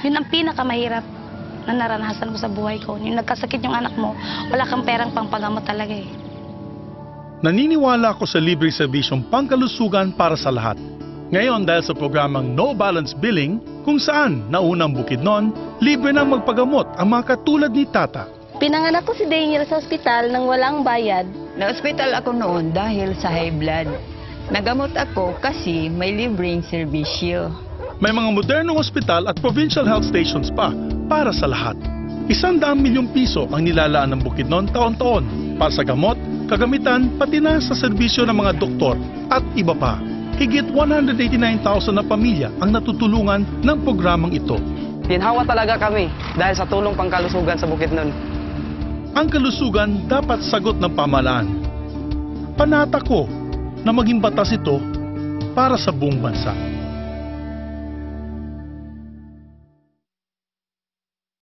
Yun ang pinakamahirap na naranasan ko sa buhay ko. Yung nagkasakit yung anak mo, wala kang perang pangpagamot talaga eh. Naniniwala ako sa libre serbisyong pangkalusugan para sa lahat. Ngayon dahil sa programang No Balance Billing, kung saan naunang Bukidnon, libre nang magpagamot ang mga katulad ni Tata. Pinanganak ko si Daniel sa ospital nang walang bayad. Na-hospital ako noon dahil sa high blood. Nagamot ako kasi may libreng serbisyo. May mga modernong ospital at provincial health stations pa para sa lahat. 100 milyong piso ang nilalaan ng Bukidnon taon-taon para sa gamot, kagamitan, pati na sa serbisyo ng mga doktor at iba pa. Higit 189,000 na pamilya ang natutulungan ng programang ito. Ginhawa talaga kami dahil sa tulong pangkalusugan sa Bukidnon. Ang kalusugan dapat sagot ng pamahalaan. Panata ko na maging batas ito para sa buong bansa.